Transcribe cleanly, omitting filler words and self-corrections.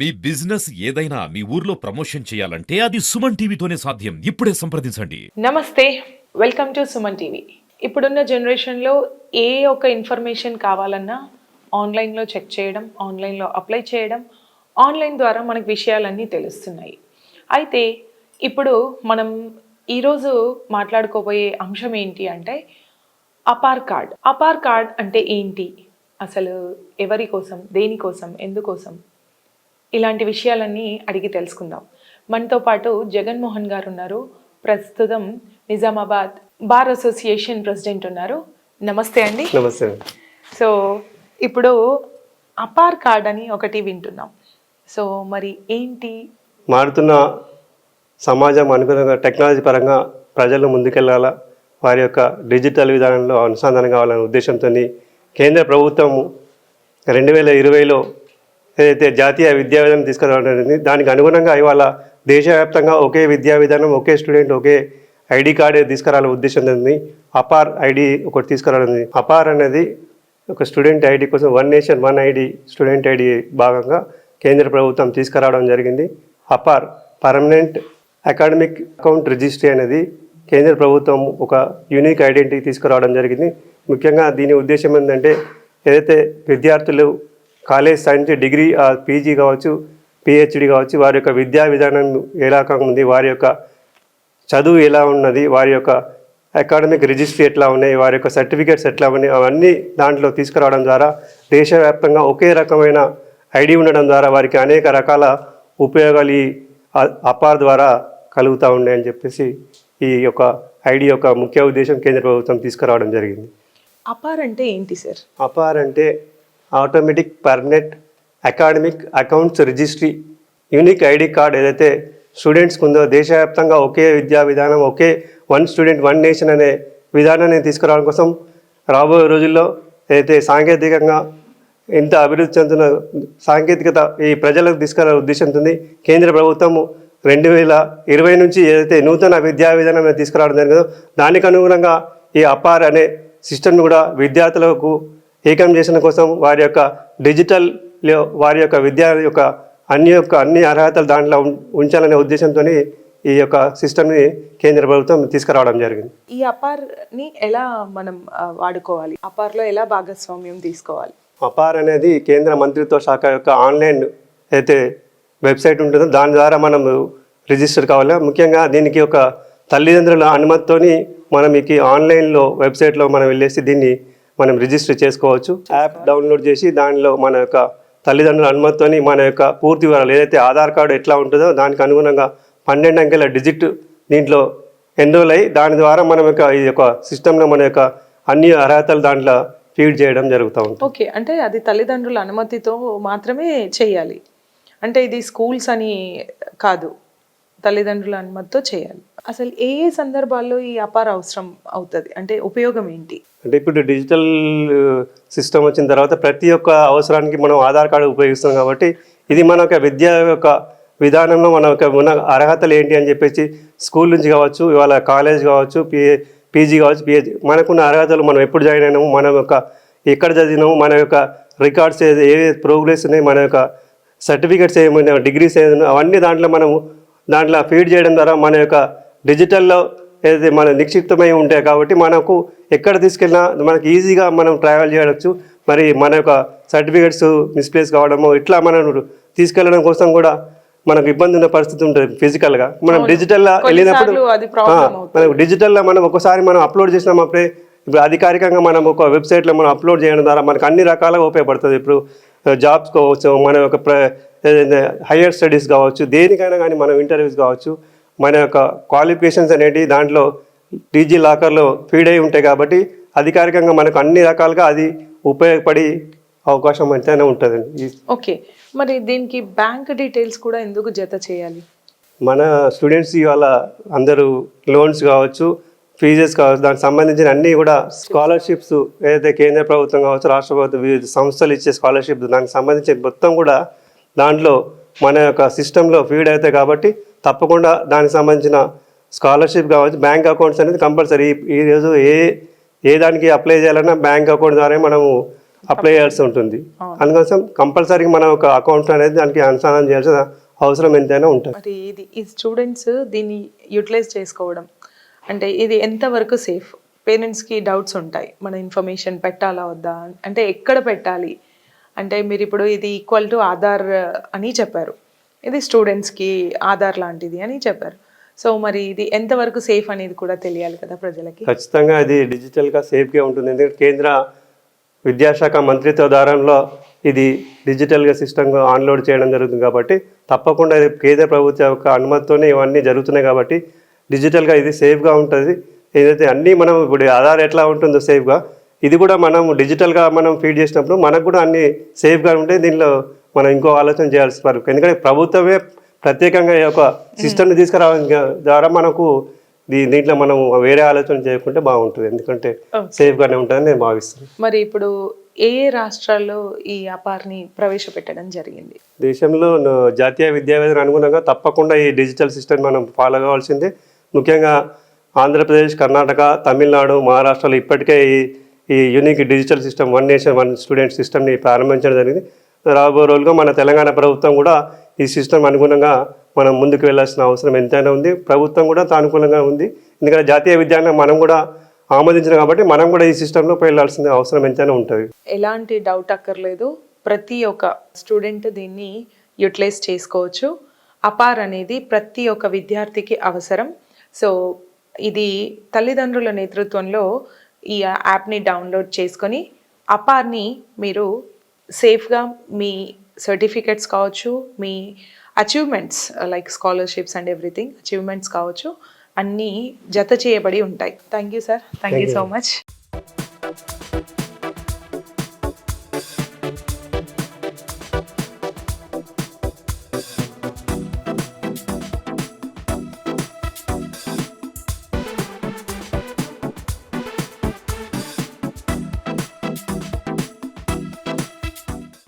మీ business ఏదైనా మీ ఊర్లో promotion చేయాలంటే అది సుమన్ టీవీతోనే సాధ్యం. ఇప్పుడే సంప్రదించండి. నమస్తే, వెల్కమ్ టు సుమన్ టీవీ. ఇప్పుడున్న జనరేషన్లో ఏ ఒక ఇన్ఫర్మేషన్ కావాలన్నా ఆన్లైన్లో చెక్ చేయడం, ఆన్లైన్లో అప్లై చేయడం, ఆన్లైన్ ద్వారా మనకు విషయాలన్నీ తెలుస్తున్నాయి. అయితే ఇప్పుడు మనం ఈరోజు మాట్లాడుకోబోయే అంశం ఏంటి అంటే అపార్ కార్డ్. అపార్ కార్డ్ అంటే ఏంటి, అసలు ఎవరి కోసం, దేనికోసం, ఎందుకోసం, ఇలాంటి విషయాలన్నీ అడిగి తెలుసుకుందాం. మనతో పాటు జగన్మోహన్ గారు ఉన్నారు, ప్రస్తుతం నిజామాబాద్ బార్ అసోసియేషన్ ప్రెసిడెంట్ ఉన్నారు. నమస్తే అండి. నమస్తే. సో ఇప్పుడు అపార్ కార్డ్ అని ఒకటి వింటున్నాం. సో మరి ఏంటి? మారుతున్న సమాజం అనుగుణంగా టెక్నాలజీ పరంగా ప్రజలు ముందుకెళ్లాలా, వారి యొక్క డిజిటల్ విధానంలో అనుసంధానం కావాలనే ఉద్దేశంతో కేంద్ర ప్రభుత్వం 2020లో ఏదైతే జాతీయ విద్యా విధానం తీసుకురావడం జరిగింది, దానికి అనుగుణంగా ఇవాళ దేశవ్యాప్తంగా ఒకే విద్యా విధానం, ఒకే స్టూడెంట్, ఒకే ఐడి కార్డు తీసుకురావాలనే ఉద్దేశం ఉంది. అపార్ ఐడి ఒకటి తీసుకురావడం. అపార్ అనేది ఒక స్టూడెంట్ ఐడి కోసం one nation one ID student ID భాగంగా కేంద్ర ప్రభుత్వం తీసుకురావడం జరిగింది. APAAR permanent academic account registry అనేది కేంద్ర ప్రభుత్వం ఒక యూనిక్ ఐడెంటిటీ తీసుకురావడం జరిగింది. ముఖ్యంగా దీని ఉద్దేశం ఏంటంటే ఏదైతే విద్యార్థులు కాలేజ్ స్థాయి డిగ్రీ పీజీ కావచ్చు, పిహెచ్డి కావచ్చు, వారి యొక్క విద్యా విధానం ఎలా ఉంది, వారి యొక్క చదువు ఎలా ఉన్నది, వారి యొక్క అకాడమిక్ రిజిస్ట్రీ ఎట్లా ఉన్నాయి, వారి యొక్క సర్టిఫికేట్స్ ఎట్లా ఉన్నాయి, అవన్నీ దాంట్లో తీసుకురావడం ద్వారా దేశవ్యాప్తంగా ఒకే రకమైన ఐడి ఉండడం ద్వారా వారికి అనేక రకాల ఉపయోగాలు ఈ అపార్ ద్వారా కలుగుతూ ఉన్నాయని చెప్పేసి ఈ యొక్క ఐడి యొక్క ముఖ్య ఉద్దేశం కేంద్ర ప్రభుత్వం తీసుకురావడం జరిగింది. అపార్ అంటే ఏంటి సార్? అపార్ అంటే automatic permanent academic accounts registry unique ID card ఏదైతే స్టూడెంట్స్కి ఉందో దేశవ్యాప్తంగా ఒకే విద్యా విధానం, ఒకే వన్ స్టూడెంట్ వన్ నేషన్ అనే విధానాన్ని తీసుకురావడం కోసం రాబోయే రోజుల్లో ఏదైతే సాంకేతికంగా ఎంత అభివృద్ధి చెందుతున్న సాంకేతికత ఈ ప్రజలకు తీసుకురా ఉద్దేశంతో కేంద్ర ప్రభుత్వం 2020 నుంచి ఏదైతే నూతన విద్యా విధానం తీసుకురావడం జరిగిందో దానికి అనుగుణంగా ఈ అపార్ అనే సిస్టమ్ను కూడా విద్యార్థులకు ఏకం చేసిన కోసం వారి యొక్క డిజిటల్ వారి యొక్క విద్యా యొక్క అన్ని అర్హతలు దాంట్లో ఉంచాలనే ఉద్దేశంతో ఈ యొక్క సిస్టమ్ని కేంద్ర ప్రభుత్వం తీసుకురావడం జరిగింది. ఈ అపార్ని ఎలా మనం వాడుకోవాలి, అపార్లో ఎలా భాగస్వామ్యం తీసుకోవాలి? అపార్ అనేది కేంద్ర మంత్రిత్వ శాఖ యొక్క ఆన్లైన్ అయితే వెబ్సైట్ ఉంటుందో దాని ద్వారా మనం రిజిస్టర్ కావాలి. ముఖ్యంగా దీనికి ఒక తల్లిదండ్రుల అనుమతితోని మనం ఈ ఆన్లైన్లో వెబ్సైట్లో మనం వెళ్ళేసి దీన్ని మనం రిజిస్టర్ చేసుకోవచ్చు. యాప్ డౌన్లోడ్ చేసి దానిలో మన యొక్క తల్లిదండ్రుల అనుమతితోని మన యొక్క పూర్తి వివరాలు ఏదైతే ఆధార్ కార్డు ఎట్లా ఉంటుందో దానికి అనుగుణంగా 12 అంకెల డిజిట్ దీంట్లో ఎన్రోల్ అయ్యి దాని ద్వారా మనం యొక్క ఈ యొక్క సిస్టంలో మన యొక్క అన్ని అర్హతలు దాంట్లో ఫీడ్ చేయడం జరుగుతూ ఉంటుంది. ఓకే, అంటే అది తల్లిదండ్రుల అనుమతితో మాత్రమే చేయాలి, అంటే ఇది స్కూల్స్ అని కాదు, తల్లిదండ్రుల అనుమతితో చేయాలి. అసలు ఏ ఏ సందర్భాల్లో ఈ అపార్ అవసరం అవుతుంది, అంటే ఉపయోగం ఏంటి? అంటే ఇప్పుడు డిజిటల్ సిస్టమ్ వచ్చిన తర్వాత ప్రతి ఒక్క అవసరానికి మనం ఆధార్ కార్డు ఉపయోగిస్తాం కాబట్టి ఇది మన యొక్క విద్య యొక్క విధానంలో మన యొక్క ఉన్న అర్హతలు ఏంటి అని చెప్పేసి స్కూల్ నుంచి కావచ్చు, ఇవాళ కాలేజ్ కావచ్చు, పీజీ కావచ్చు, పిహెచ్డి మనకున్న అర్హతలు, మనం ఎప్పుడు జాయిన్ అయినాము, మన యొక్క ఎక్కడ చదివినాము, మన యొక్క రికార్డ్స్ ఏ ప్రోగ్రెస్ ఉన్నాయి, మన యొక్క సర్టిఫికేట్స్ ఏమైనా, డిగ్రీస్ ఏమైనా, అవన్నీ దాంట్లో ఫీడ్ చేయడం ద్వారా మన యొక్క డిజిటల్లో ఏదైతే మన నిక్షిప్తమై ఉంటాయి కాబట్టి మనకు ఎక్కడ తీసుకెళ్ళినా మనకు ఈజీగా మనం ట్రావెల్ చేయవచ్చు. మరి మన యొక్క సర్టిఫికేట్స్ మిస్ప్లేస్ కావడము ఇట్లా మనం తీసుకెళ్ళడం కోసం కూడా మనకు ఇబ్బంది ఉన్న పరిస్థితి ఉంటుంది. ఫిజికల్గా మనం డిజిటల్లో వెళ్ళినప్పుడు మనకు డిజిటల్లో మనం ఒకసారి మనం అప్లోడ్ చేసినాం ఇప్పుడు అధికారికంగా మనం ఒక వెబ్సైట్లో మనం అప్లోడ్ చేయడం ద్వారా మనకు అన్ని రకాలుగా ఉపయోగపడుతుంది. ఇప్పుడు జాబ్స్ కావచ్చు, మన యొక్క హయ్యర్ స్టడీస్ కావచ్చు, దేనికైనా కానీ మనం ఇంటర్వ్యూస్ కావచ్చు, మన యొక్క క్వాలిఫికేషన్స్ అనేవి దాంట్లో డిజి లాకర్లో ఫీడ్ అయి ఉంటాయి కాబట్టి అధికారికంగా మనకు అన్ని రకాలుగా అది ఉపయోగపడి అవకాశం ఎంతైనా ఉంటుందండి. ఓకే, మరి దీనికి బ్యాంక్ డీటెయిల్స్ కూడా ఎందుకు జత చేయాలి? మన స్టూడెంట్స్ ఇవాళ అందరూ లోన్స్ కావచ్చు, ఫీజెస్ కావచ్చు, దానికి సంబంధించిన అన్నీ కూడా స్కాలర్షిప్స్ ఏదైతే కేంద్ర ప్రభుత్వం కావచ్చు, రాష్ట్ర ప్రభుత్వం వివిధ సంస్థలు ఇచ్చే స్కాలర్షిప్ దానికి సంబంధించిన మొత్తం కూడా దాంట్లో మన యొక్క సిస్టంలో ఫీడ్ అవుతాయి కాబట్టి తప్పకుండా దానికి సంబంధించిన స్కాలర్షిప్ కావచ్చు, బ్యాంక్ అకౌంట్స్ అనేది కంపల్సరీ. ఈరోజు ఏ దానికి అప్లై చేయాలన్నా బ్యాంక్ అకౌంట్ ద్వారా మనము అప్లై చేయాల్సి ఉంటుంది. అందుకోసం కంపల్సరీగా మన ఒక అకౌంట్ అనేది దానికి అనుసంధానం చేయాల్సిన అవసరం ఎంతైనా ఉంటుంది. మరి ఇది ఈ స్టూడెంట్స్ దీన్ని యూటిలైజ్ చేసుకోవడం అంటే ఇది ఎంతవరకు సేఫ్? పేరెంట్స్కి డౌట్స్ ఉంటాయి, మన ఇన్ఫర్మేషన్ పెట్టాలా వద్దా, అంటే ఎక్కడ పెట్టాలి అంటే మీరు ఇప్పుడు ఇది ఈక్వల్ టు ఆధార్ అని చెప్పారు, ఇది స్టూడెంట్స్కి ఆధార్ లాంటిది అని చెప్పారు. సో మరి ఇది ఎంతవరకు సేఫ్ అనేది కూడా తెలియాలి కదా ప్రజలకి. ఖచ్చితంగా ఇది డిజిటల్గా సేఫ్గా ఉంటుంది. ఎందుకంటే కేంద్ర విద్యాశాఖ మంత్రిత్వ ద్వారంలో ఇది డిజిటల్గా సిస్టమ్గా ఆన్లోడ్ చేయడం జరుగుతుంది కాబట్టి తప్పకుండా ఇది కేంద్ర ప్రభుత్వ యొక్క అనుమతితోనే ఇవన్నీ జరుగుతున్నాయి కాబట్టి డిజిటల్గా ఇది సేఫ్గా ఉంటుంది. ఏదైతే అన్నీ మనం ఇప్పుడు ఆధార్ ఎట్లా ఉంటుందో సేఫ్గా ఇది కూడా మనం డిజిటల్గా మనం ఫీడ్ చేసినప్పుడు మనకు కూడా అన్నీ సేఫ్గా ఉంటే దీనిలో మనం ఇంకో ఆలోచన చేయాల్సి వరకు. ఎందుకంటే ప్రభుత్వమే ప్రత్యేకంగా ఈ యొక్క సిస్టమ్ని తీసుకురావడం ద్వారా మనకు దీంట్లో మనం వేరే ఆలోచన చేయకుంటే బాగుంటుంది. ఎందుకంటే సేఫ్గానే ఉంటుందని నేను భావిస్తున్నాను. మరి ఇప్పుడు ఏ రాష్ట్రాల్లో ఈ అపార్ని ప్రవేశపెట్టడం జరిగింది? దేశంలో జాతీయ విద్యా విధానం అనుగుణంగా తప్పకుండా ఈ డిజిటల్ సిస్టమ్ మనం ఫాలో కావాల్సిందే. ముఖ్యంగా ఆంధ్రప్రదేశ్, కర్ణాటక, తమిళనాడు, మహారాష్ట్రలో ఇప్పటికే ఈ unique digital system 1 nation 1 student సిస్టమ్ని ప్రారంభించడం జరిగింది. రాబోయే రోజులుగా మన తెలంగాణ ప్రభుత్వం కూడా ఈ సిస్టమ్ అనుగుణంగా మనం ముందుకు వెళ్ళాల్సిన అవసరం ఎంతైనా ఉంది. ప్రభుత్వం కూడా అనుకూలంగా ఉంది. ఎందుకంటే జాతీయ విద్యాన్ని మనం కూడా ఆమోదించిన కాబట్టి మనం కూడా ఈ సిస్టంలో వెళ్ళాల్సిన అవసరం ఎంతైనా ఉంటుంది. ఎలాంటి డౌట్ అక్కర్లేదు, ప్రతి ఒక్క స్టూడెంట్ దీన్ని యూటిలైజ్ చేసుకోవచ్చు. అపార్ అనేది ప్రతి ఒక్క విద్యార్థికి అవసరం. సో ఇది తల్లిదండ్రుల నేతృత్వంలో ఈ యాప్ని డౌన్లోడ్ చేసుకొని అపార్ని మీరు సేఫ్గా మీ సర్టిఫికెట్స్ కావచ్చు, మీ achievements like scholarships and everything achievements కావచ్చు, అన్నీ జత చేయబడి ఉంటాయి. Thank you sir, thank you so much.